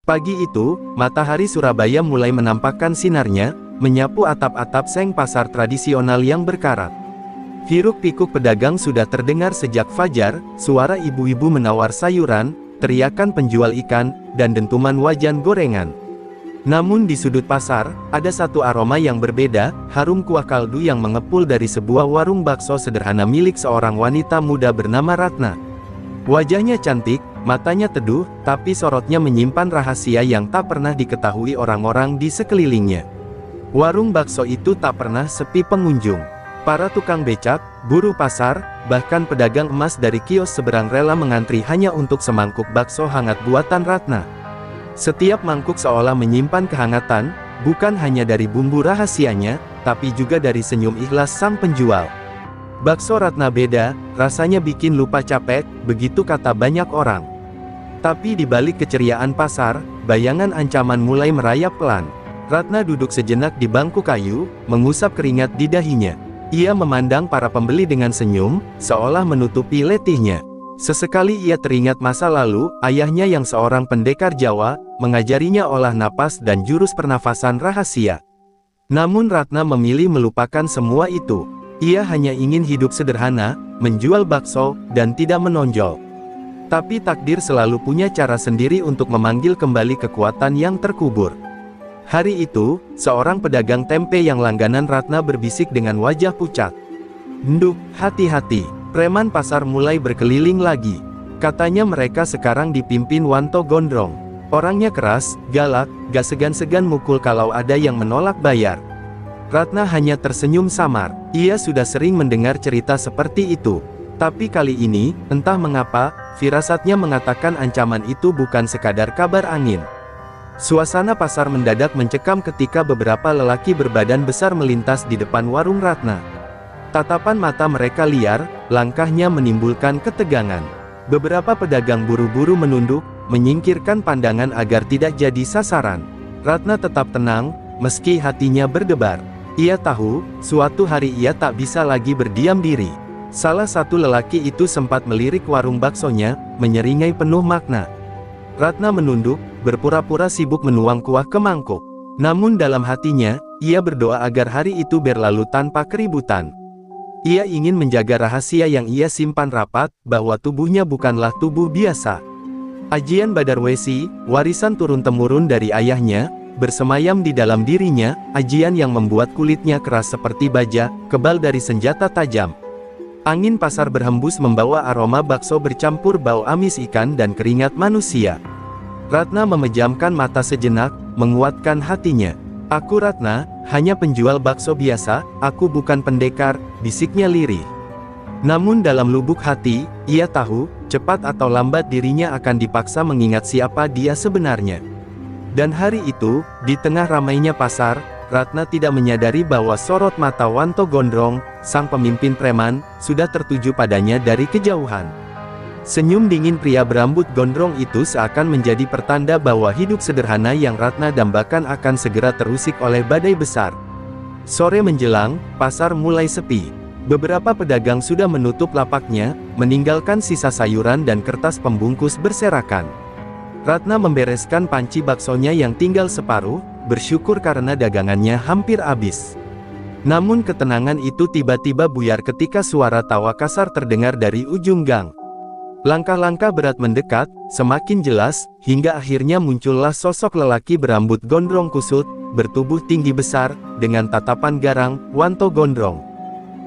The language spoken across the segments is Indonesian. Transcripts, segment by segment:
Pagi itu, matahari Surabaya mulai menampakkan sinarnya, menyapu atap-atap seng pasar tradisional yang berkarat. Hiruk-pikuk pedagang sudah terdengar sejak fajar, suara ibu-ibu menawar sayuran, teriakan penjual ikan, dan dentuman wajan gorengan. Namun di sudut pasar, ada satu aroma yang berbeda, harum kuah kaldu yang mengepul dari sebuah warung bakso sederhana milik seorang wanita muda bernama Ratna. Wajahnya cantik, matanya teduh, tapi sorotnya menyimpan rahasia yang tak pernah diketahui orang-orang di sekelilingnya. Warung bakso itu tak pernah sepi pengunjung. Para tukang becak, buruh pasar, bahkan pedagang emas dari kios seberang rela mengantri hanya untuk semangkuk bakso hangat buatan Ratna. Setiap mangkuk seolah menyimpan kehangatan, bukan hanya dari bumbu rahasianya, tapi juga dari senyum ikhlas sang penjual. Bakso Ratna beda, rasanya bikin lupa capek, begitu kata banyak orang. Tapi di balik keceriaan pasar, bayangan ancaman mulai merayap pelan. Ratna duduk sejenak di bangku kayu, mengusap keringat di dahinya. Ia memandang para pembeli dengan senyum, seolah menutupi letihnya. Sesekali ia teringat masa lalu, ayahnya yang seorang pendekar Jawa, mengajarinya olah napas dan jurus pernafasan rahasia. Namun Ratna memilih melupakan semua itu. Ia hanya ingin hidup sederhana, menjual bakso, dan tidak menonjol. Tapi takdir selalu punya cara sendiri untuk memanggil kembali kekuatan yang terkubur. Hari itu, seorang pedagang tempe yang langganan Ratna berbisik dengan wajah pucat. "Nduk, hati-hati, preman pasar mulai berkeliling lagi. Katanya mereka sekarang dipimpin Wanto Gondrong. Orangnya keras, galak, gak segan-segan mukul kalau ada yang menolak bayar." Ratna hanya tersenyum samar. Ia sudah sering mendengar cerita seperti itu. Tapi kali ini, entah mengapa, firasatnya mengatakan ancaman itu bukan sekadar kabar angin. Suasana pasar mendadak mencekam ketika beberapa lelaki berbadan besar melintas di depan warung Ratna. Tatapan mata mereka liar, langkahnya menimbulkan ketegangan. Beberapa pedagang buru-buru menunduk, menyingkirkan pandangan agar tidak jadi sasaran. Ratna tetap tenang, meski hatinya berdebar. Ia tahu, suatu hari ia tak bisa lagi berdiam diri. Salah satu lelaki itu sempat melirik warung baksonya, menyeringai penuh makna. Ratna menunduk, berpura-pura sibuk menuang kuah ke mangkuk. Namun dalam hatinya, ia berdoa agar hari itu berlalu tanpa keributan. Ia ingin menjaga rahasia yang ia simpan rapat, bahwa tubuhnya bukanlah tubuh biasa. Ajian Badarwesi, warisan turun-temurun dari ayahnya, bersemayam di dalam dirinya, ajian yang membuat kulitnya keras seperti baja, kebal dari senjata tajam. Angin pasar berhembus membawa aroma bakso bercampur bau amis ikan dan keringat manusia. Ratna memejamkan mata sejenak, menguatkan hatinya. "Aku Ratna, hanya penjual bakso biasa, aku bukan pendekar," bisiknya lirih. Namun dalam lubuk hati, ia tahu, cepat atau lambat dirinya akan dipaksa mengingat siapa dia sebenarnya. Dan hari itu, di tengah ramainya pasar, Ratna tidak menyadari bahwa sorot mata Wanto Gondrong, sang pemimpin preman, sudah tertuju padanya dari kejauhan. Senyum dingin pria berambut gondrong itu seakan menjadi pertanda bahwa hidup sederhana yang Ratna dambakan akan segera terusik oleh badai besar. Sore menjelang, pasar mulai sepi. Beberapa pedagang sudah menutup lapaknya, meninggalkan sisa sayuran dan kertas pembungkus berserakan. Ratna membereskan panci baksonya yang tinggal separuh, bersyukur karena dagangannya hampir habis. Namun ketenangan itu tiba-tiba buyar ketika suara tawa kasar terdengar dari ujung gang. Langkah-langkah berat mendekat, semakin jelas, hingga akhirnya muncullah sosok lelaki berambut gondrong kusut, bertubuh tinggi besar, dengan tatapan garang, Wanto Gondrong.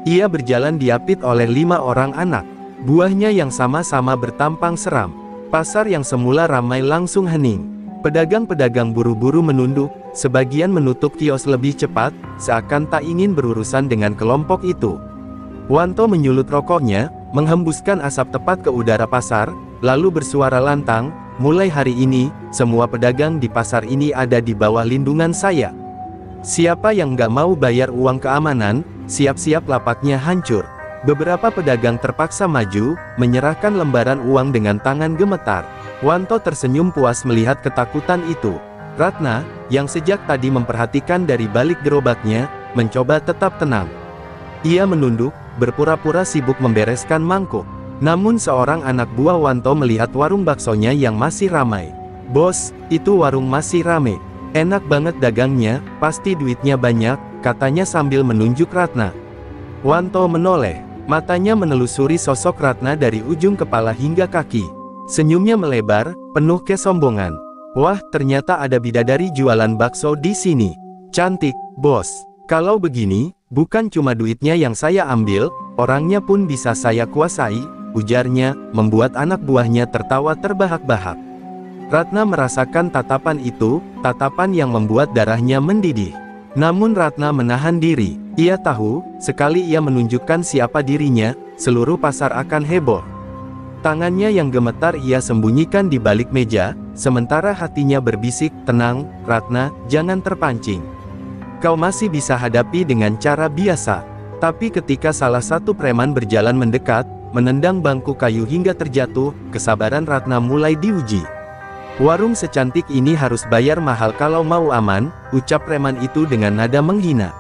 Ia berjalan diapit oleh 5 orang anak buahnya yang sama-sama bertampang seram. Pasar yang semula ramai langsung hening. Pedagang-pedagang buru-buru menunduk, sebagian menutup kios lebih cepat, seakan tak ingin berurusan dengan kelompok itu. Wanto menyulut rokoknya, menghembuskan asap tepat ke udara pasar, lalu bersuara lantang, "Mulai hari ini, semua pedagang di pasar ini ada di bawah lindungan saya. Siapa yang nggak mau bayar uang keamanan, siap-siap lapaknya hancur." Beberapa pedagang terpaksa maju, menyerahkan lembaran uang dengan tangan gemetar. Wanto tersenyum puas melihat ketakutan itu. Ratna, yang sejak tadi memperhatikan dari balik gerobaknya, mencoba tetap tenang. Ia menunduk, berpura-pura sibuk membereskan mangkuk. Namun seorang anak buah Wanto melihat warung baksonya yang masih ramai. Bos, itu warung masih rame. Enak banget dagangnya, pasti duitnya banyak, katanya sambil menunjuk Ratna. Wanto menoleh, matanya menelusuri sosok Ratna dari ujung kepala hingga kaki. Senyumnya melebar, penuh kesombongan. Wah, ternyata ada bidadari jualan bakso di sini. Cantik, bos. Kalau begini, bukan cuma duitnya yang saya ambil, orangnya pun bisa saya kuasai, ujarnya, membuat anak buahnya tertawa terbahak-bahak. Ratna merasakan tatapan itu, tatapan yang membuat darahnya mendidih. Namun Ratna menahan diri. Ia tahu, sekali ia menunjukkan siapa dirinya, seluruh pasar akan heboh. Tangannya yang gemetar ia sembunyikan di balik meja, sementara hatinya berbisik, tenang, Ratna, jangan terpancing. Kau masih bisa hadapi dengan cara biasa. Tapi ketika salah satu preman berjalan mendekat, menendang bangku kayu hingga terjatuh, kesabaran Ratna mulai diuji. Warung secantik ini harus bayar mahal kalau mau aman, ucap preman itu dengan nada menghina.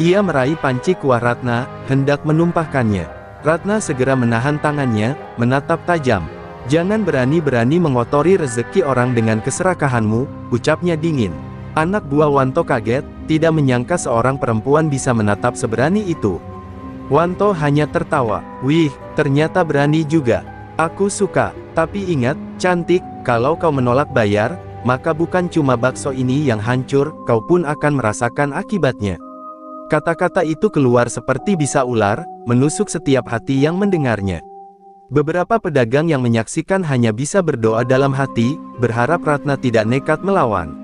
Ia meraih panci kuah Ratna, hendak menumpahkannya. Ratna segera menahan tangannya, menatap tajam. Jangan berani-berani mengotori rezeki orang dengan keserakahanmu, ucapnya dingin. Anak buah Wanto kaget, tidak menyangka seorang perempuan bisa menatap seberani itu. Wanto hanya tertawa. Wih, ternyata berani juga. Aku suka, tapi ingat, cantik, kalau kau menolak bayar, maka bukan cuma bakso ini yang hancur, kau pun akan merasakan akibatnya. Kata-kata itu keluar seperti bisa ular, menusuk setiap hati yang mendengarnya. Beberapa pedagang yang menyaksikan hanya bisa berdoa dalam hati, berharap Ratna tidak nekat melawan.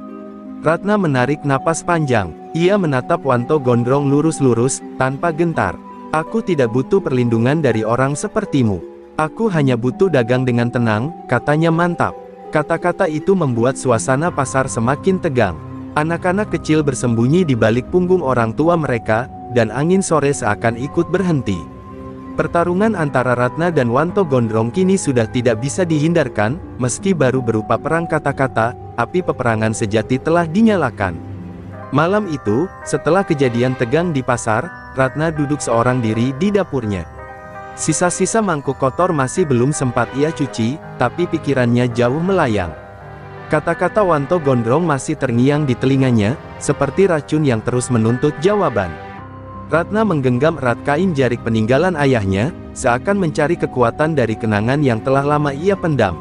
Ratna menarik napas panjang, ia menatap Wanto gondrong lurus-lurus, tanpa gentar. Aku tidak butuh perlindungan dari orang sepertimu. Aku hanya butuh dagang dengan tenang, katanya mantap. Kata-kata itu membuat suasana pasar semakin tegang. Anak-anak kecil bersembunyi di balik punggung orang tua mereka, dan angin sore seakan ikut berhenti. Pertarungan antara Ratna dan Wanto Gondrong kini sudah tidak bisa dihindarkan, meski baru berupa perang kata-kata, api peperangan sejati telah dinyalakan. Malam itu, setelah kejadian tegang di pasar, Ratna duduk seorang diri di dapurnya. Sisa-sisa mangkuk kotor masih belum sempat ia cuci, tapi pikirannya jauh melayang. Kata-kata Wanto Gondrong masih terngiang di telinganya, seperti racun yang terus menuntut jawaban. Ratna menggenggam erat kain jarik peninggalan ayahnya, seakan mencari kekuatan dari kenangan yang telah lama ia pendam.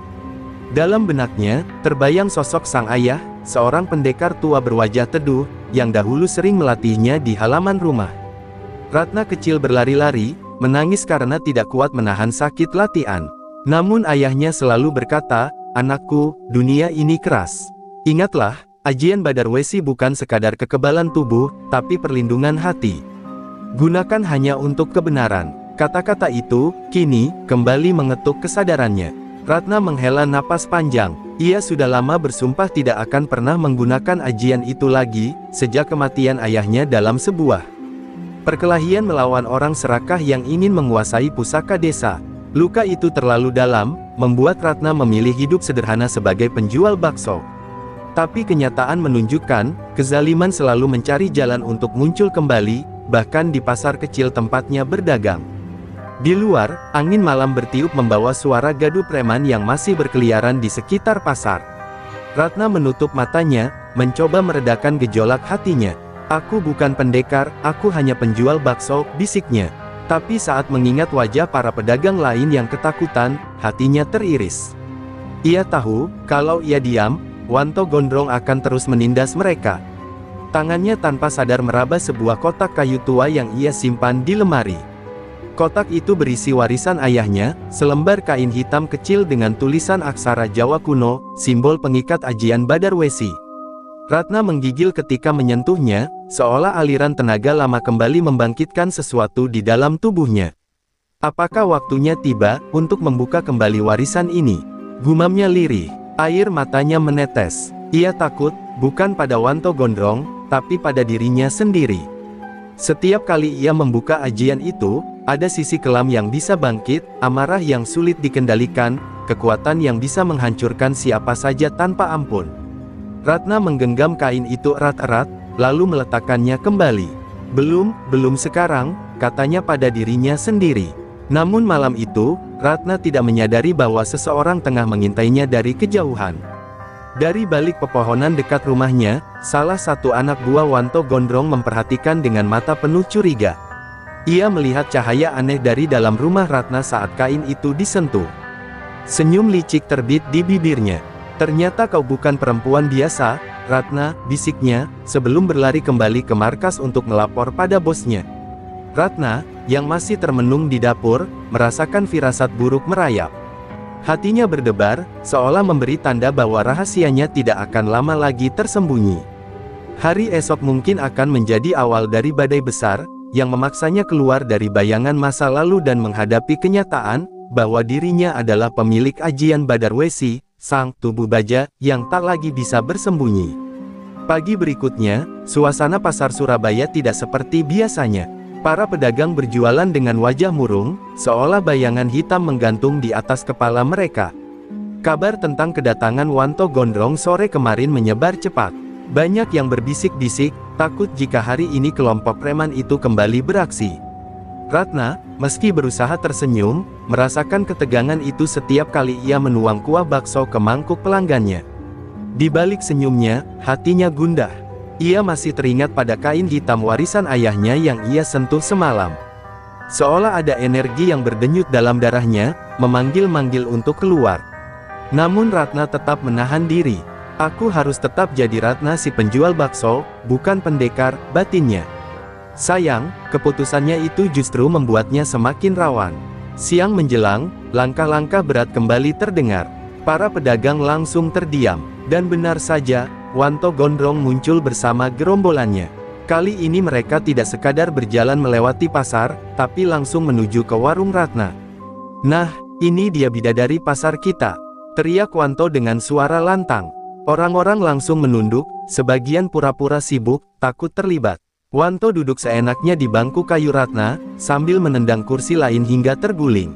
Dalam benaknya, terbayang sosok sang ayah, seorang pendekar tua berwajah teduh, yang dahulu sering melatihnya di halaman rumah. Ratna kecil berlari-lari, menangis karena tidak kuat menahan sakit latihan. Namun ayahnya selalu berkata, anakku, dunia ini keras. Ingatlah, ajian Badar Wesi bukan sekadar kekebalan tubuh, tapi perlindungan hati. Gunakan hanya untuk kebenaran. Kata-kata itu, kini, kembali mengetuk kesadarannya. Ratna menghela napas panjang. Ia sudah lama bersumpah tidak akan pernah menggunakan ajian itu lagi, sejak kematian ayahnya dalam sebuah perkelahian melawan orang serakah yang ingin menguasai pusaka desa. Luka itu terlalu dalam, membuat Ratna memilih hidup sederhana sebagai penjual bakso. Tapi kenyataan menunjukkan, kezaliman selalu mencari jalan untuk muncul kembali, bahkan di pasar kecil tempatnya berdagang. Di luar, angin malam bertiup membawa suara gaduh preman yang masih berkeliaran di sekitar pasar. Ratna menutup matanya, mencoba meredakan gejolak hatinya. Aku bukan pendekar, aku hanya penjual bakso, bisiknya. Tapi saat mengingat wajah para pedagang lain yang ketakutan, hatinya teriris. Ia tahu, kalau ia diam, Wanto Gondrong akan terus menindas mereka. Tangannya tanpa sadar meraba sebuah kotak kayu tua yang ia simpan di lemari. Kotak itu berisi warisan ayahnya, selembar kain hitam kecil dengan tulisan aksara Jawa kuno, simbol pengikat ajian Badar Wesi. Ratna menggigil ketika menyentuhnya, seolah aliran tenaga lama kembali membangkitkan sesuatu di dalam tubuhnya. Apakah waktunya tiba untuk membuka kembali warisan ini? Gumamnya lirih, air matanya menetes. Ia takut, bukan pada Wanto Gondrong, tapi pada dirinya sendiri. Setiap kali ia membuka ajian itu, ada sisi kelam yang bisa bangkit, amarah yang sulit dikendalikan, kekuatan yang bisa menghancurkan siapa saja tanpa ampun. Ratna menggenggam kain itu erat-erat, lalu meletakkannya kembali. Belum sekarang, katanya pada dirinya sendiri. Namun malam itu, Ratna tidak menyadari bahwa seseorang tengah mengintainya dari kejauhan. Dari balik pepohonan dekat rumahnya, salah satu anak buah Wanto Gondrong memperhatikan dengan mata penuh curiga. Ia melihat cahaya aneh dari dalam rumah Ratna saat kain itu disentuh. Senyum licik terbit di bibirnya. "Ternyata kau bukan perempuan biasa, Ratna," bisiknya, sebelum berlari kembali ke markas untuk melapor pada bosnya. Ratna, yang masih termenung di dapur, merasakan firasat buruk merayap. Hatinya berdebar, seolah memberi tanda bahwa rahasianya tidak akan lama lagi tersembunyi. Hari esok mungkin akan menjadi awal dari badai besar, yang memaksanya keluar dari bayangan masa lalu dan menghadapi kenyataan, bahwa dirinya adalah pemilik ajian Badar Wesi, sang tubuh baja, yang tak lagi bisa bersembunyi. Pagi berikutnya, suasana pasar Surabaya tidak seperti biasanya. Para pedagang berjualan dengan wajah murung, seolah bayangan hitam menggantung di atas kepala mereka. Kabar tentang kedatangan Wanto Gondrong sore kemarin menyebar cepat. Banyak yang berbisik-bisik, takut jika hari ini kelompok preman itu kembali beraksi. Ratna, meski berusaha tersenyum, merasakan ketegangan itu setiap kali ia menuang kuah bakso ke mangkuk pelanggannya. Di balik senyumnya, hatinya gundah. Ia masih teringat pada kain hitam warisan ayahnya yang ia sentuh semalam. Seolah ada energi yang berdenyut dalam darahnya, memanggil-manggil untuk keluar. Namun Ratna tetap menahan diri. "Aku harus tetap jadi Ratna si penjual bakso, bukan pendekar," batinnya. Sayang, keputusannya itu justru membuatnya semakin rawan. Siang menjelang, langkah-langkah berat kembali terdengar. Para pedagang langsung terdiam. Dan benar saja, Wanto Gondrong muncul bersama gerombolannya. Kali ini mereka tidak sekadar berjalan melewati pasar, tapi langsung menuju ke warung Ratna. "Nah, ini dia bidadari pasar kita," teriak Wanto dengan suara lantang. Orang-orang langsung menunduk, sebagian pura-pura sibuk, takut terlibat. Wanto duduk seenaknya di bangku kayu Ratna, sambil menendang kursi lain hingga terguling.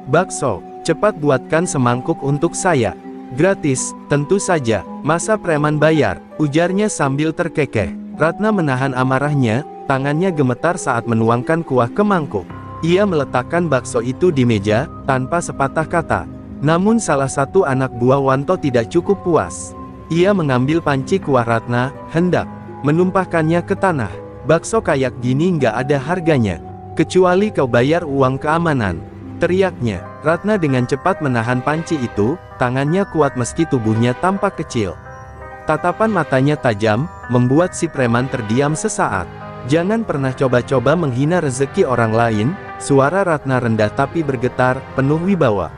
"Bakso, cepat buatkan semangkuk untuk saya. Gratis, tentu saja, masa preman bayar," ujarnya sambil terkekeh. Ratna menahan amarahnya, tangannya gemetar saat menuangkan kuah ke mangkuk. Ia meletakkan bakso itu di meja, tanpa sepatah kata. Namun salah satu anak buah Wanto tidak cukup puas. Ia mengambil panci kuah Ratna, hendak menumpahkannya ke tanah. "Bakso kayak gini nggak ada harganya, kecuali kau bayar uang keamanan," teriaknya. Ratna dengan cepat menahan panci itu, tangannya kuat meski tubuhnya tampak kecil. Tatapan matanya tajam, membuat si preman terdiam sesaat. "Jangan pernah coba-coba menghina rezeki orang lain," suara Ratna rendah tapi bergetar, penuh wibawa.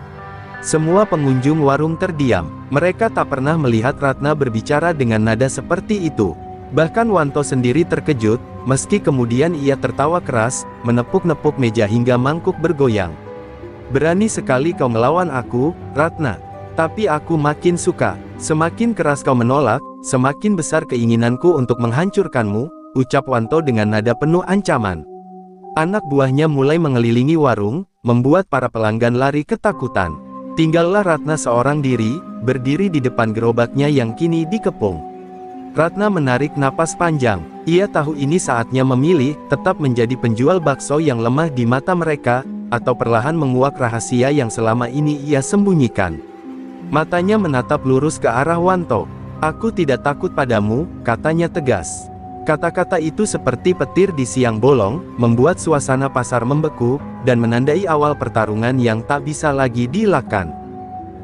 Semua pengunjung warung terdiam. Mereka tak pernah melihat Ratna berbicara dengan nada seperti itu. Bahkan Wanto sendiri terkejut, meski kemudian ia tertawa keras, menepuk-nepuk meja hingga mangkuk bergoyang. "Berani sekali kau melawan aku, Ratna. Tapi aku makin suka. Semakin keras kau menolak, semakin besar keinginanku untuk menghancurkanmu," ucap Wanto dengan nada penuh ancaman. Anak buahnya mulai mengelilingi warung, membuat para pelanggan lari ketakutan. Tinggallah Ratna seorang diri, berdiri di depan gerobaknya yang kini dikepung. Ratna menarik napas panjang. Ia tahu ini saatnya memilih, tetap menjadi penjual bakso yang lemah di mata mereka, atau perlahan menguak rahasia yang selama ini ia sembunyikan. Matanya menatap lurus ke arah Wanto. "Aku tidak takut padamu," katanya tegas. Kata-kata itu seperti petir di siang bolong, membuat suasana pasar membeku, dan menandai awal pertarungan yang tak bisa lagi dielakkan.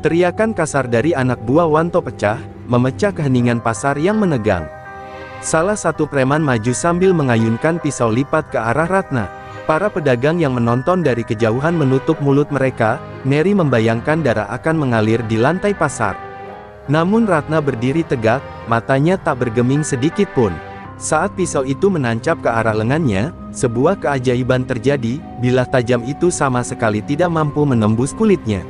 Teriakan kasar dari anak buah Wanto pecah, memecah keheningan pasar yang menegang. Salah satu preman maju sambil mengayunkan pisau lipat ke arah Ratna. Para pedagang yang menonton dari kejauhan menutup mulut mereka, neri membayangkan darah akan mengalir di lantai pasar. Namun Ratna berdiri tegak, matanya tak bergeming sedikit pun. Saat pisau itu menancap ke arah lengannya, sebuah keajaiban terjadi, bilah tajam itu sama sekali tidak mampu menembus kulitnya.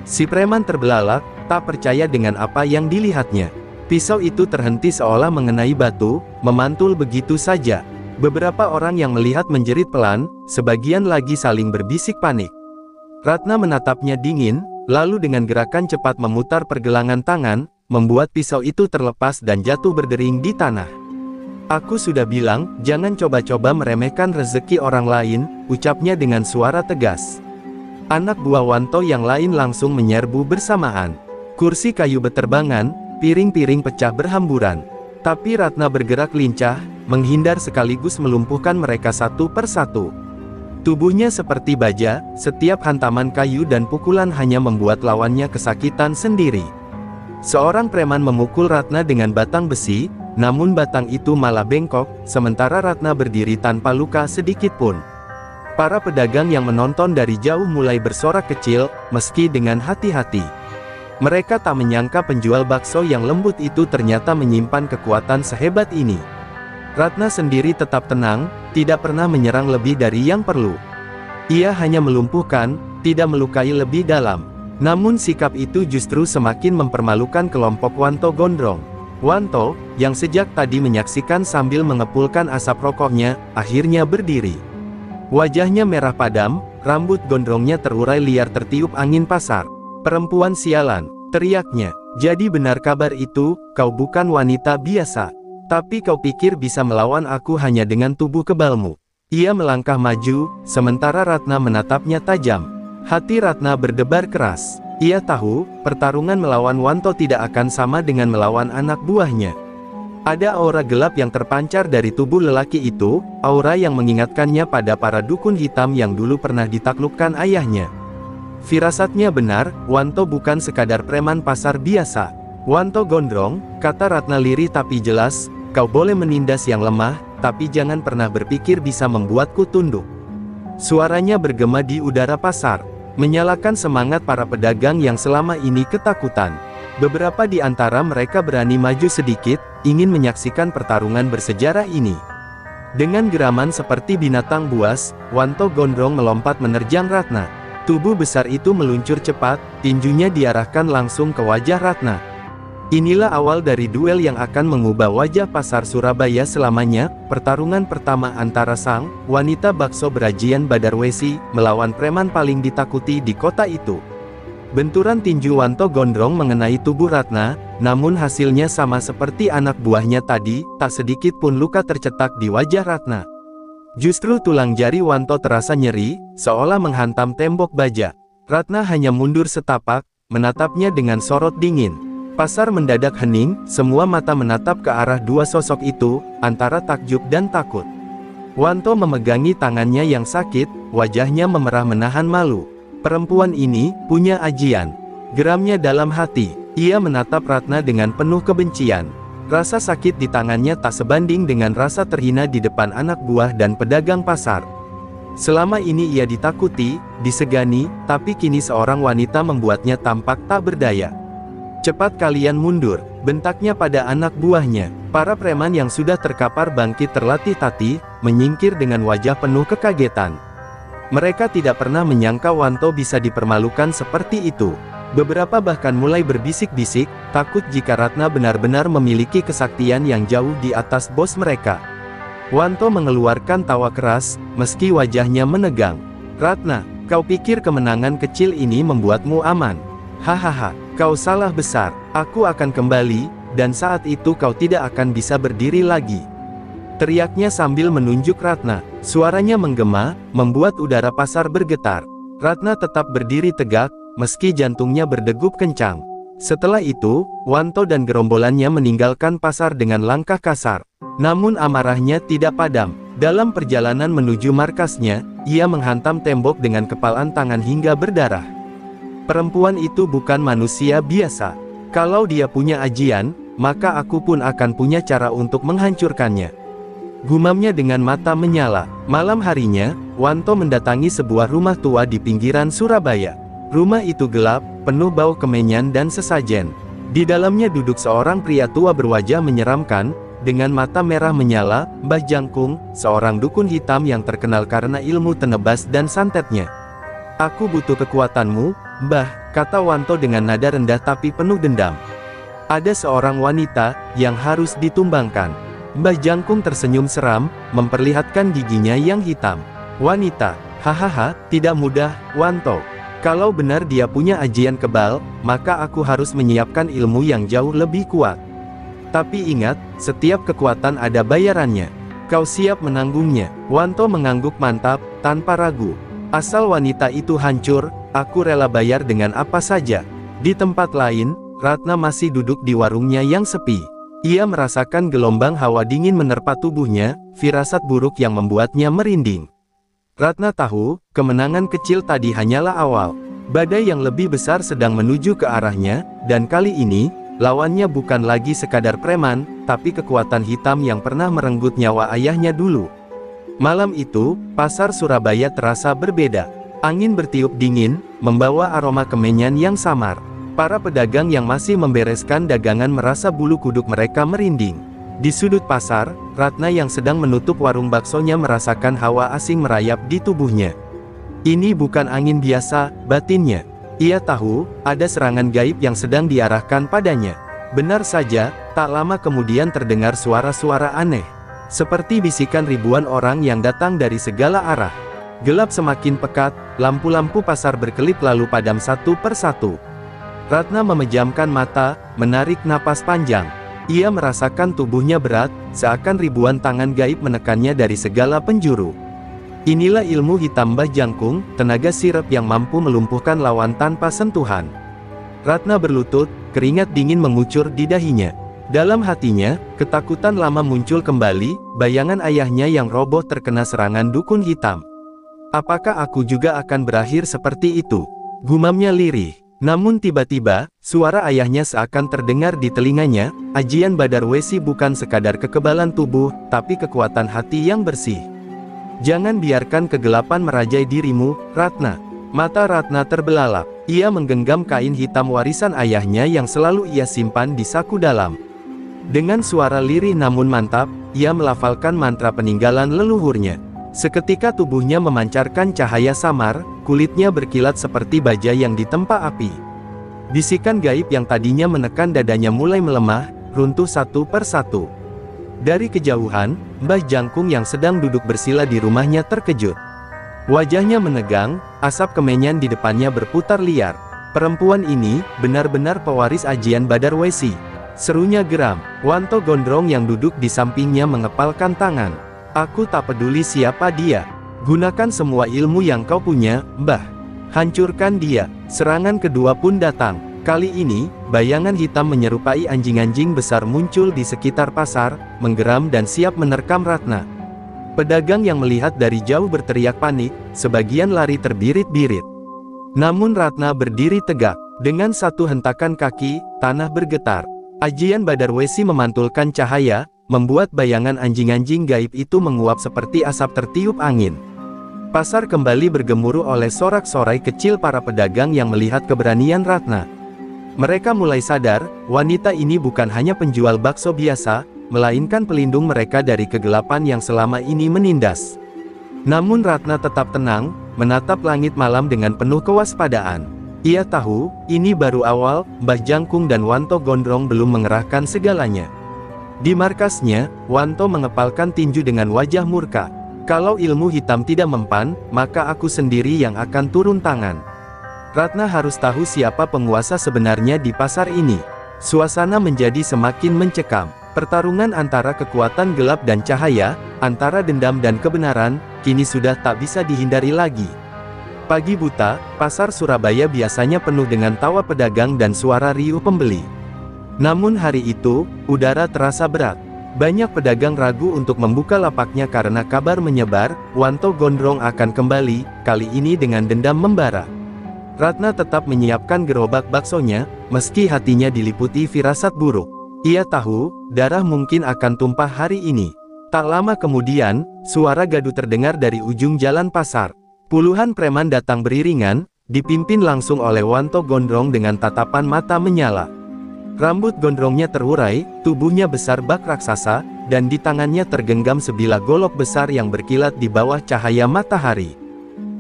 Si preman terbelalak, tak percaya dengan apa yang dilihatnya. Pisau itu terhenti seolah mengenai batu, memantul begitu saja. Beberapa orang yang melihat menjerit pelan, sebagian lagi saling berbisik panik. Ratna menatapnya dingin, lalu dengan gerakan cepat memutar pergelangan tangan, membuat pisau itu terlepas dan jatuh berdering di tanah. "Aku sudah bilang, jangan coba-coba meremehkan rezeki orang lain," ucapnya dengan suara tegas. Anak buah Wanto yang lain langsung menyerbu bersamaan. Kursi kayu beterbangan, Piring-piring pecah berhamburan. Tapi Ratna bergerak lincah, menghindar sekaligus melumpuhkan mereka satu persatu. Tubuhnya seperti baja, setiap hantaman kayu dan pukulan hanya membuat lawannya kesakitan sendiri. Seorang preman memukul Ratna dengan batang besi, namun batang itu malah bengkok, sementara Ratna berdiri tanpa luka sedikit pun. Para pedagang yang menonton dari jauh mulai bersorak kecil, meski dengan hati-hati. Mereka tak menyangka penjual bakso yang lembut itu ternyata menyimpan kekuatan sehebat ini. Ratna sendiri tetap tenang, tidak pernah menyerang lebih dari yang perlu. Ia hanya melumpuhkan, tidak melukai lebih dalam. Namun sikap itu justru semakin mempermalukan kelompok Wanto Gondrong. Wanto, yang sejak tadi menyaksikan sambil mengepulkan asap rokoknya, akhirnya berdiri. Wajahnya merah padam, rambut gondrongnya terurai liar tertiup angin pasar. "Perempuan sialan," teriaknya. "Jadi benar kabar itu, kau bukan wanita biasa. Tapi kau pikir bisa melawan aku hanya dengan tubuh kebalmu." Ia melangkah maju, sementara Ratna menatapnya tajam. Hati Ratna berdebar keras. Ia tahu, pertarungan melawan Wanto tidak akan sama dengan melawan anak buahnya. Ada aura gelap yang terpancar dari tubuh lelaki itu, aura yang mengingatkannya pada para dukun hitam yang dulu pernah ditaklukkan ayahnya. Firasatnya benar, Wanto bukan sekadar preman pasar biasa. "Wanto Gondrong," kata Ratna lirih tapi jelas, "kau boleh menindas yang lemah, tapi jangan pernah berpikir bisa membuatku tunduk." Suaranya bergema di udara pasar, menyalakan semangat para pedagang yang selama ini ketakutan. Beberapa di antara mereka berani maju sedikit, ingin menyaksikan pertarungan bersejarah ini. Dengan geraman seperti binatang buas, Wanto Gondrong melompat menerjang Ratna. Tubuh besar itu meluncur cepat, tinjunya diarahkan langsung ke wajah Ratna. Inilah awal dari duel yang akan mengubah wajah pasar Surabaya selamanya, pertarungan pertama antara sang wanita bakso berajian Badarwesi, melawan preman paling ditakuti di kota itu. Benturan tinju Wanto Gondrong mengenai tubuh Ratna, namun hasilnya sama seperti anak buahnya tadi, tak sedikit pun luka tercetak di wajah Ratna. Justru tulang jari Wanto terasa nyeri, seolah menghantam tembok baja. Ratna hanya mundur setapak, menatapnya dengan sorot dingin. Pasar mendadak hening, semua mata menatap ke arah dua sosok itu, antara takjub dan takut. Wanto memegangi tangannya yang sakit, wajahnya memerah menahan malu. Perempuan ini punya ajian, geramnya dalam hati. Ia menatap Ratna dengan penuh kebencian. Rasa sakit di tangannya tak sebanding dengan rasa terhina di depan anak buah dan pedagang pasar. Selama ini ia ditakuti, disegani, tapi kini seorang wanita membuatnya tampak tak berdaya. "Cepat kalian mundur," bentaknya pada anak buahnya. Para preman yang sudah terkapar bangkit terlatih-tatih, menyingkir dengan wajah penuh kekagetan. Mereka tidak pernah menyangka Wanto bisa dipermalukan seperti itu. Beberapa bahkan mulai berbisik-bisik, takut jika Ratna benar-benar memiliki kesaktian yang jauh di atas bos mereka. Wanto mengeluarkan tawa keras, meski wajahnya menegang. "Ratna, kau pikir kemenangan kecil ini membuatmu aman? Hahaha, kau salah besar. Aku akan kembali, dan saat itu kau tidak akan bisa berdiri lagi." Teriaknya sambil menunjuk Ratna. Suaranya menggema, membuat udara pasar bergetar. Ratna tetap berdiri tegak, meski jantungnya berdegup kencang. Setelah itu, Wanto dan gerombolannya meninggalkan pasar dengan langkah kasar. Namun amarahnya tidak padam. Dalam perjalanan menuju markasnya, ia menghantam tembok dengan kepalan tangan hingga berdarah. Perempuan itu bukan manusia biasa. Kalau dia punya ajian, maka aku pun akan punya cara untuk menghancurkannya. Gumamnya dengan mata menyala. Malam harinya, Wanto mendatangi sebuah rumah tua di pinggiran Surabaya. Rumah itu gelap, penuh bau kemenyan dan sesajen. Di dalamnya duduk seorang pria tua berwajah menyeramkan, dengan mata merah menyala, Mbah Jangkung, seorang dukun hitam yang terkenal karena ilmu tenebas dan santetnya. "Aku butuh kekuatanmu, Mbah," kata Wanto dengan nada rendah tapi penuh dendam. "Ada seorang wanita yang harus ditumbangkan." Mbah Jangkung tersenyum seram, memperlihatkan giginya yang hitam. "Wanita? Hahaha, tidak mudah, Wanto. Kalau benar dia punya ajian kebal, maka aku harus menyiapkan ilmu yang jauh lebih kuat. Tapi ingat, setiap kekuatan ada bayarannya. Kau siap menanggungnya?" Wanto mengangguk mantap, tanpa ragu. "Asal wanita itu hancur, aku rela bayar dengan apa saja." Di tempat lain, Ratna masih duduk di warungnya yang sepi. Ia merasakan gelombang hawa dingin menerpa tubuhnya, firasat buruk yang membuatnya merinding. Ratna tahu, kemenangan kecil tadi hanyalah awal. Badai yang lebih besar sedang menuju ke arahnya, dan kali ini, lawannya bukan lagi sekadar preman, tapi kekuatan hitam yang pernah merenggut nyawa ayahnya dulu. Malam itu, pasar Surabaya terasa berbeda. Angin bertiup dingin, membawa aroma kemenyan yang samar. Para pedagang yang masih membereskan dagangan merasa bulu kuduk mereka merinding. Di sudut pasar, Ratna yang sedang menutup warung baksonya merasakan hawa asing merayap di tubuhnya. Ini bukan angin biasa, batinnya. Ia tahu, ada serangan gaib yang sedang diarahkan padanya. Benar saja, tak lama kemudian terdengar suara-suara aneh. Seperti bisikan ribuan orang yang datang dari segala arah. Gelap semakin pekat, lampu-lampu pasar berkelip lalu padam satu persatu. Ratna memejamkan mata, menarik napas panjang. Ia merasakan tubuhnya berat, seakan ribuan tangan gaib menekannya dari segala penjuru. Inilah ilmu hitam Mbah Jangkung, tenaga sirep yang mampu melumpuhkan lawan tanpa sentuhan. Ratna berlutut, keringat dingin mengucur di dahinya. Dalam hatinya, ketakutan lama muncul kembali, bayangan ayahnya yang roboh terkena serangan dukun hitam. Apakah aku juga akan berakhir seperti itu? Gumamnya lirih. Namun tiba-tiba, suara ayahnya seakan terdengar di telinganya, ajian Badar Wesi bukan sekadar kekebalan tubuh, tapi kekuatan hati yang bersih. Jangan biarkan kegelapan merajai dirimu, Ratna. Mata Ratna terbelalak. Ia menggenggam kain hitam warisan ayahnya yang selalu ia simpan di saku dalam. Dengan suara lirih namun mantap, ia melafalkan mantra peninggalan leluhurnya. Seketika tubuhnya memancarkan cahaya samar, kulitnya berkilat seperti baja yang ditempa api. Bisikan gaib yang tadinya menekan dadanya mulai melemah, runtuh satu persatu. Dari kejauhan, Mbah Jangkung yang sedang duduk bersila di rumahnya terkejut. Wajahnya menegang, asap kemenyan di depannya berputar liar. Perempuan ini, benar-benar pewaris ajian Badar Wesi. Serunya geram. Wanto Gondrong yang duduk di sampingnya mengepalkan tangan. Aku tak peduli siapa dia. Gunakan semua ilmu yang kau punya, Mbah. Hancurkan dia. Serangan kedua pun datang. Kali ini, bayangan hitam menyerupai anjing-anjing besar muncul di sekitar pasar, menggeram dan siap menerkam Ratna. Pedagang yang melihat dari jauh berteriak panik, sebagian lari terbirit-birit. Namun Ratna berdiri tegak. Dengan satu hentakan kaki, tanah bergetar. Ajian Badar Wesi memantulkan cahaya, membuat bayangan anjing-anjing gaib itu menguap seperti asap tertiup angin. Pasar kembali bergemuruh oleh sorak-sorai kecil para pedagang yang melihat keberanian Ratna. Mereka mulai sadar, wanita ini bukan hanya penjual bakso biasa, melainkan pelindung mereka dari kegelapan yang selama ini menindas. Namun Ratna tetap tenang, menatap langit malam dengan penuh kewaspadaan. Ia tahu, ini baru awal, Mbah Jangkung dan Wanto Gondrong belum mengerahkan segalanya. Di markasnya, Wanto mengepalkan tinju dengan wajah murka. Kalau ilmu hitam tidak mempan, maka aku sendiri yang akan turun tangan. Ratna harus tahu siapa penguasa sebenarnya di pasar ini. Suasana menjadi semakin mencekam. Pertarungan antara kekuatan gelap dan cahaya, antara dendam dan kebenaran, kini sudah tak bisa dihindari lagi. Pagi buta, pasar Surabaya biasanya penuh dengan tawa pedagang dan suara riuh pembeli. Namun hari itu, udara terasa berat. Banyak pedagang ragu untuk membuka lapaknya karena kabar menyebar, Wanto Gondrong akan kembali, kali ini dengan dendam membara. Ratna tetap menyiapkan gerobak baksonya, meski hatinya diliputi firasat buruk. Ia tahu, darah mungkin akan tumpah hari ini. Tak lama kemudian, suara gaduh terdengar dari ujung jalan pasar. Puluhan preman datang beriringan, dipimpin langsung oleh Wanto Gondrong dengan tatapan mata menyala. Rambut gondrongnya terurai, tubuhnya besar bak raksasa, dan di tangannya tergenggam sebilah golok besar yang berkilat di bawah cahaya matahari.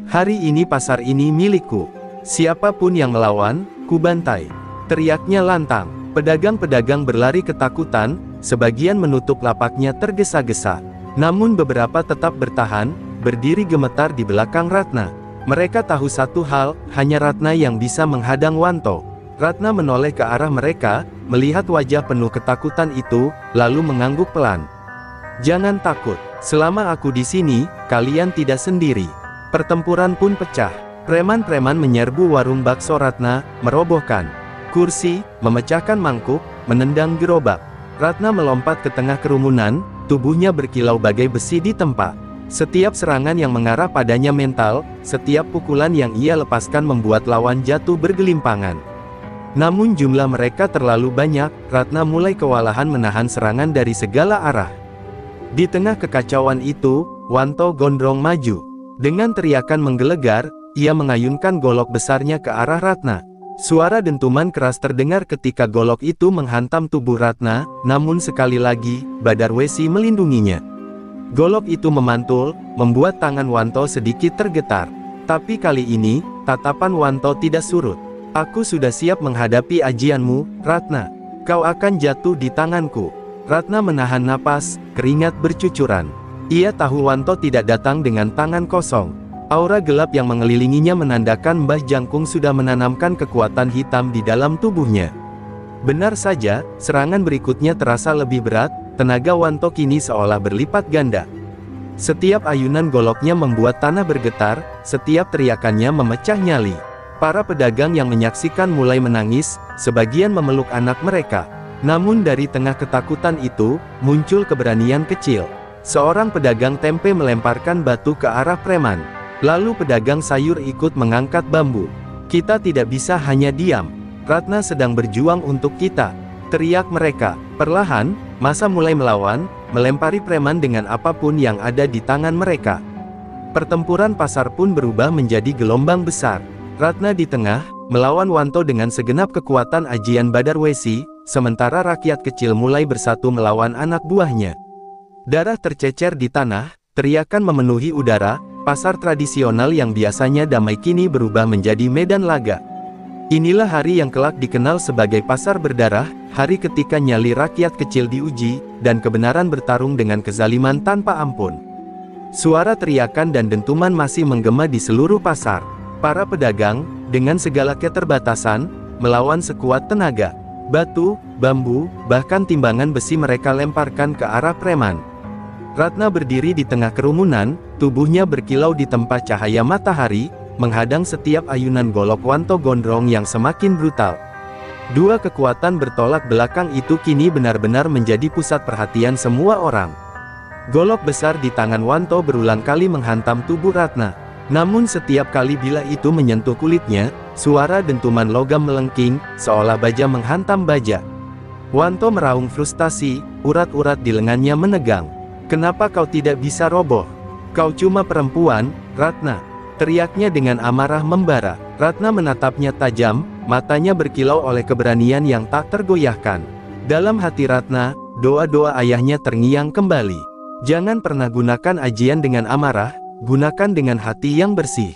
Hari ini pasar ini milikku. Siapapun yang melawan, kubantai. Teriaknya lantang. Pedagang-pedagang berlari ketakutan, sebagian menutup lapaknya tergesa-gesa. Namun beberapa tetap bertahan, berdiri gemetar di belakang Ratna. Mereka tahu satu hal, hanya Ratna yang bisa menghadang Wanto. Ratna menoleh ke arah mereka, melihat wajah penuh ketakutan itu, lalu mengangguk pelan. Jangan takut, selama aku di sini, kalian tidak sendiri. Pertempuran pun pecah. Preman-preman menyerbu warung bakso Ratna, merobohkan kursi, memecahkan mangkuk, menendang gerobak. Ratna melompat ke tengah kerumunan, tubuhnya berkilau bagai besi di tempat. Setiap serangan yang mengarah padanya mental, setiap pukulan yang ia lepaskan membuat lawan jatuh bergelimpangan. Namun jumlah mereka terlalu banyak, Ratna mulai kewalahan menahan serangan dari segala arah. Di tengah kekacauan itu, Wanto gondrong maju. Dengan teriakan menggelegar, ia mengayunkan golok besarnya ke arah Ratna. Suara dentuman keras terdengar ketika golok itu menghantam tubuh Ratna, namun sekali lagi, Badarwesi melindunginya. Golok itu memantul, membuat tangan Wanto sedikit tergetar. Tapi kali ini, tatapan Wanto tidak surut. Aku sudah siap menghadapi ajianmu, Ratna. Kau akan jatuh di tanganku. Ratna menahan napas, keringat bercucuran. Ia tahu Wanto tidak datang dengan tangan kosong. Aura gelap yang mengelilinginya menandakan Mbah Jangkung sudah menanamkan kekuatan hitam di dalam tubuhnya. Benar saja, serangan berikutnya terasa lebih berat, tenaga Wanto kini seolah berlipat ganda. Setiap ayunan goloknya membuat tanah bergetar, setiap teriakannya memecah nyali. Para pedagang yang menyaksikan mulai menangis, sebagian memeluk anak mereka. Namun dari tengah ketakutan itu, muncul keberanian kecil. Seorang pedagang tempe melemparkan batu ke arah preman. Lalu pedagang sayur ikut mengangkat bambu. Kita tidak bisa hanya diam. Ratna sedang berjuang untuk kita, teriak mereka. Perlahan, massa mulai melawan, melempari preman dengan apapun yang ada di tangan mereka. Pertempuran pasar pun berubah menjadi gelombang besar. Ratna di tengah, melawan Wanto dengan segenap kekuatan ajian Badarwesi, sementara rakyat kecil mulai bersatu melawan anak buahnya. Darah tercecer di tanah, teriakan memenuhi udara, pasar tradisional yang biasanya damai kini berubah menjadi medan laga. Inilah hari yang kelak dikenal sebagai pasar berdarah, hari ketika nyali rakyat kecil diuji, dan kebenaran bertarung dengan kezaliman tanpa ampun. Suara teriakan dan dentuman masih menggema di seluruh pasar. Para pedagang, dengan segala keterbatasan, melawan sekuat tenaga. Batu, bambu, bahkan timbangan besi mereka lemparkan ke arah preman. Ratna berdiri di tengah kerumunan, tubuhnya berkilau di tempat cahaya matahari, menghadang setiap ayunan golok Wanto gondrong yang semakin brutal. Dua kekuatan bertolak belakang itu kini benar-benar menjadi pusat perhatian semua orang. Golok besar di tangan Wanto berulang kali menghantam tubuh Ratna. Namun setiap kali bila itu menyentuh kulitnya, suara dentuman logam melengking, seolah baja menghantam baja. Wanto meraung frustasi, urat-urat di lengannya menegang. Kenapa kau tidak bisa roboh? Kau cuma perempuan, Ratna. Teriaknya dengan amarah membara. Ratna menatapnya tajam, matanya berkilau oleh keberanian yang tak tergoyahkan. Dalam hati Ratna, doa-doa ayahnya terngiang kembali. Jangan pernah gunakan ajian dengan amarah, gunakan dengan hati yang bersih.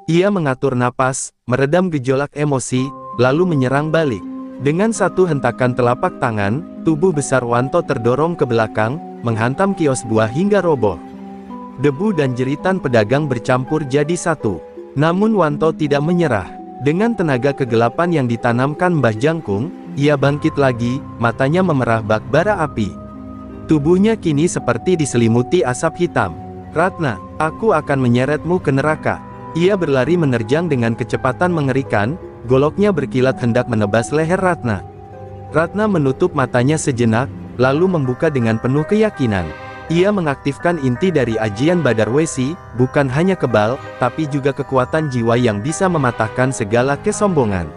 Ia mengatur napas, meredam gejolak emosi, lalu menyerang balik. Dengan satu hentakan telapak tangan, tubuh besar Wanto terdorong ke belakang, menghantam kios buah hingga roboh. Debu dan jeritan pedagang bercampur jadi satu. Namun Wanto tidak menyerah. Dengan tenaga kegelapan yang ditanamkan Mbah Jangkung, ia bangkit lagi, matanya memerah bak bara api. Tubuhnya kini seperti diselimuti asap hitam. Ratna, aku akan menyeretmu ke neraka. Ia berlari menerjang dengan kecepatan mengerikan, goloknya berkilat hendak menebas leher Ratna. Ratna menutup matanya sejenak, lalu membuka dengan penuh keyakinan. Ia mengaktifkan inti dari ajian Badarwesi, bukan hanya kebal, tapi juga kekuatan jiwa yang bisa mematahkan segala kesombongan.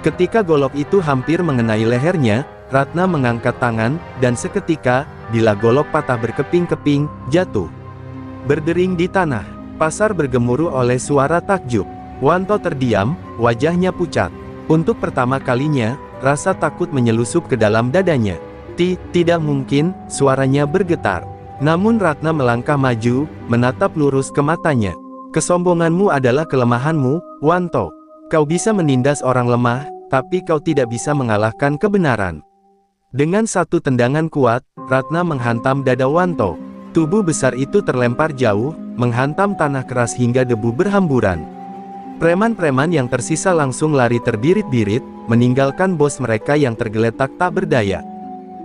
Ketika golok itu hampir mengenai lehernya, Ratna mengangkat tangan, dan seketika, bila golok patah berkeping-keping, jatuh. Berdering di tanah, pasar bergemuruh oleh suara takjub. Wanto terdiam, wajahnya pucat. Untuk pertama kalinya, rasa takut menyelusup ke dalam dadanya. Tidak mungkin, suaranya bergetar. Namun Ratna melangkah maju, menatap lurus ke matanya. Kesombonganmu adalah kelemahanmu, Wanto. Kau bisa menindas orang lemah, tapi kau tidak bisa mengalahkan kebenaran. Dengan satu tendangan kuat, Ratna menghantam dada Wanto. Tubuh besar itu terlempar jauh, menghantam tanah keras hingga debu berhamburan. Preman-preman yang tersisa langsung lari terbirit-birit, meninggalkan bos mereka yang tergeletak tak berdaya.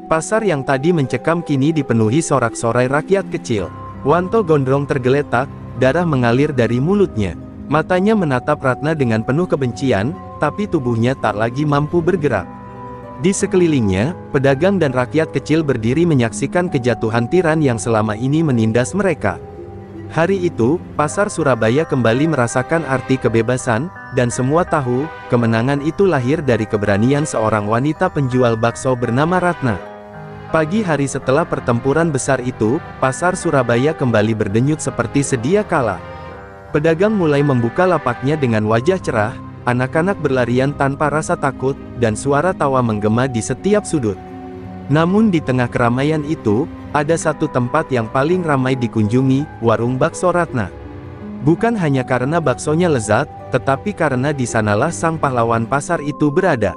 Pasar yang tadi mencekam kini dipenuhi sorak-sorai rakyat kecil. Wanto gondrong tergeletak, darah mengalir dari mulutnya. Matanya menatap Ratna dengan penuh kebencian, tetapi tubuhnya tak lagi mampu bergerak. Di sekelilingnya, pedagang dan rakyat kecil berdiri menyaksikan kejatuhan tiran yang selama ini menindas mereka. Hari itu, pasar Surabaya kembali merasakan arti kebebasan, dan semua tahu, kemenangan itu lahir dari keberanian seorang wanita penjual bakso bernama Ratna. Pagi hari setelah pertempuran besar itu, pasar Surabaya kembali berdenyut seperti sedia kala. Pedagang mulai membuka lapaknya dengan wajah cerah, anak-anak berlarian tanpa rasa takut, dan suara tawa menggema di setiap sudut. Namun di tengah keramaian itu, ada satu tempat yang paling ramai dikunjungi, warung bakso Ratna. Bukan hanya karena baksonya lezat, tetapi karena di sanalah sang pahlawan pasar itu berada.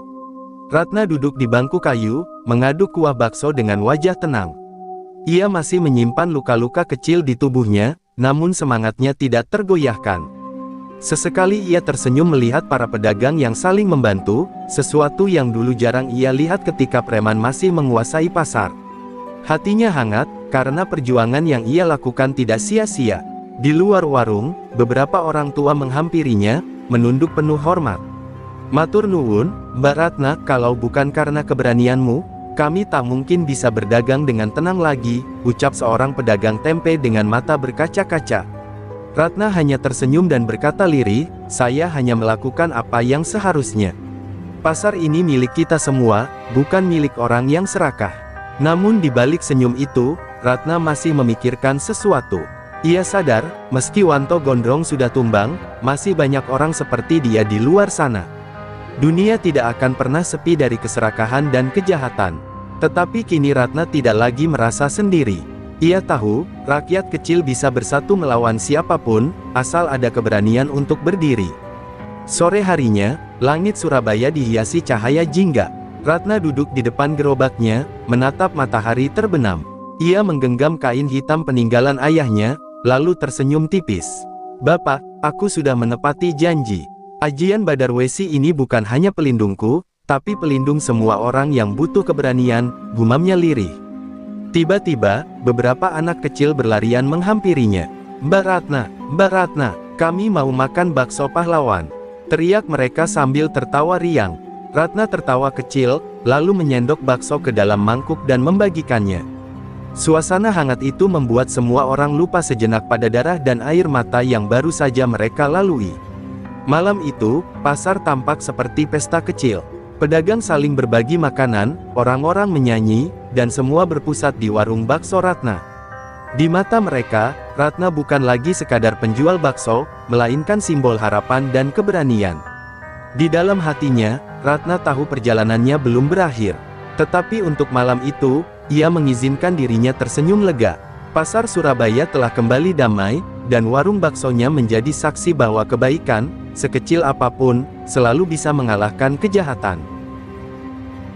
Ratna duduk di bangku kayu, mengaduk kuah bakso dengan wajah tenang. Ia masih menyimpan luka-luka kecil di tubuhnya, namun semangatnya tidak tergoyahkan. Sesekali ia tersenyum melihat para pedagang yang saling membantu, sesuatu yang dulu jarang ia lihat ketika preman masih menguasai pasar. Hatinya hangat, karena perjuangan yang ia lakukan tidak sia-sia. Di luar warung, beberapa orang tua menghampirinya, menunduk penuh hormat. "Matur nuwun, Mbak Ratna, kalau bukan karena keberanianmu, kami tak mungkin bisa berdagang dengan tenang lagi," ucap seorang pedagang tempe dengan mata berkaca-kaca. Ratna hanya tersenyum dan berkata lirih, "Saya hanya melakukan apa yang seharusnya. Pasar ini milik kita semua, bukan milik orang yang serakah." Namun di balik senyum itu, Ratna masih memikirkan sesuatu. Ia sadar, meski Wanto Gondrong sudah tumbang, masih banyak orang seperti dia di luar sana. Dunia tidak akan pernah sepi dari keserakahan dan kejahatan. Tetapi kini Ratna tidak lagi merasa sendiri. Ia tahu, rakyat kecil bisa bersatu melawan siapapun, asal ada keberanian untuk berdiri. Sore harinya, langit Surabaya dihiasi cahaya jingga. Ratna duduk di depan gerobaknya, menatap matahari terbenam. Ia menggenggam kain hitam peninggalan ayahnya, lalu tersenyum tipis. "Bapak, aku sudah menepati janji. Ajian Badarwesi ini bukan hanya pelindungku, tapi pelindung semua orang yang butuh keberanian," gumamnya lirih. Tiba-tiba, beberapa anak kecil berlarian menghampirinya. "Mbak Ratna, Mbak Ratna, kami mau makan bakso pahlawan," teriak mereka sambil tertawa riang. Ratna tertawa kecil, lalu menyendok bakso ke dalam mangkuk dan membagikannya. Suasana hangat itu membuat semua orang lupa sejenak pada darah dan air mata yang baru saja mereka lalui. Malam itu, pasar tampak seperti pesta kecil. Pedagang saling berbagi makanan, orang-orang menyanyi, dan semua berpusat di warung bakso Ratna. Di mata mereka, Ratna bukan lagi sekadar penjual bakso, melainkan simbol harapan dan keberanian. Di dalam hatinya, Ratna tahu perjalanannya belum berakhir. Tetapi untuk malam itu, ia mengizinkan dirinya tersenyum lega. Pasar Surabaya telah kembali damai, dan warung baksonya menjadi saksi bahwa kebaikan, sekecil apapun, selalu bisa mengalahkan kejahatan.